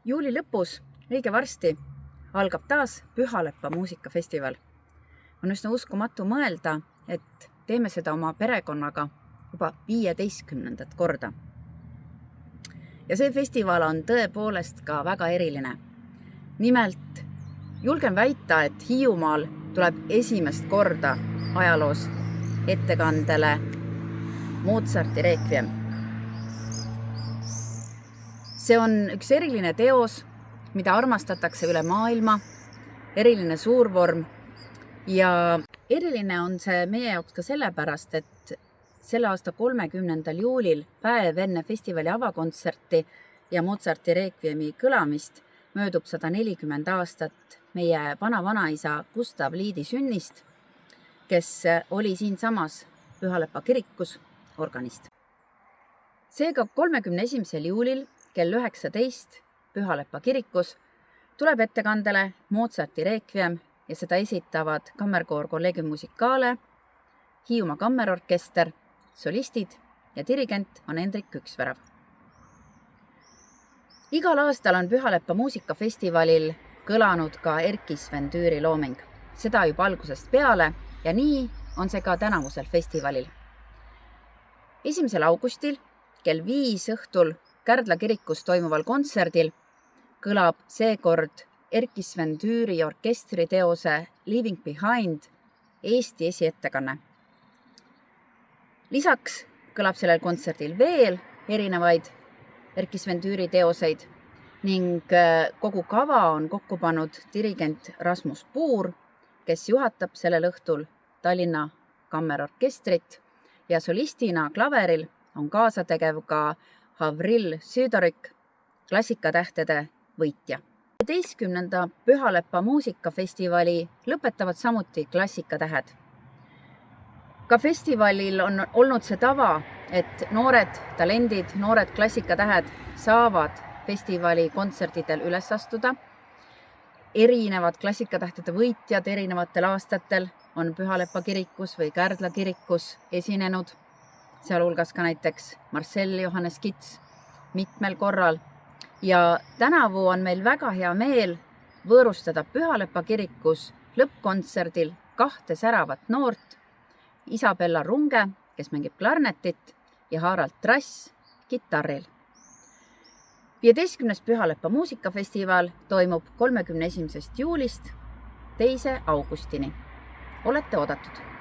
Juuli lõpus, õige varsti, algab taas Pühalepa muusikafestival. On üsna uskumatu mõelda, et teeme seda oma perekonnaga juba 15. korda. Ja see festival on tõepoolest ka väga eriline. Nimelt, julgen väita, et Hiiumaal tuleb esimest korda ajaloos ettekandele Mozarti Requiem. See on üks eriline teos, mida armastatakse üle maailma, eriline suurvorm ja eriline on see meie jaoks ka sellepärast, et selle aasta 30. juulil, päev enne festivali avakontserti ja Mozarti Requiemi kõlamist, möödub 140 aastat meie vana-vanaisa Gustav Liidi sünnist, kes oli siinsamas Pühalepa kirikus organist. Seega 31. juulil kell 19 Pühalepa kirikus tuleb ettekandele Mozarti Requiem ja seda esitavad kammerkoor Collegium Musicale, Hiiumaa kammerorkester, solistid ja dirigent on Hendrik Üksvärav. Igal aastal on Pühalepa muusikafestivalil kõlanud ka Erki Sven Tüüri looming. Seda juba algusest peale ja nii on see ka tänavusel festivalil. 1. augustil kell 5 õhtul Kärdla kirikus toimuval kontserdil kõlab seekord Erki Sven Tüüri orkestri teose Leaving Behind Eesti esiettekanne. Lisaks kõlab sellel kontserdil veel erinevaid Erki Sven Tüüri teoseid ning kogu kava on kokku pannud dirigent Rasmus Puur, kes juhatab sellel õhtul Tallinna kammerorkestrit ja solistina klaveril on kaasategev ka Avril Südorik, klassikatähtede võitja. 15. Pühalepa muusikafestivali lõpetavad samuti klassikatähed. Ka festivalil on olnud see tava, et noored talendid, noored klassikatähed saavad festivali kontsertidel üles astuda. Erinevad klassikatähtede võitjad erinevatel aastatel on Pühalepa kirikus või Kärdla kirikus esinenud, sealhulgas ka näiteks Marcel Johannes Kits mitmel korral. Ja tänavu on meil väga hea meel võõrustada Pühalepa kirikus lõppkontserdil 2 säravat noort, Isabella Runge, kes mängib klarnetit, ja Harald Trass kitarril. 15. Pühalepa muusikafestival toimub 31. juulist 2. augustini. Olete oodatud!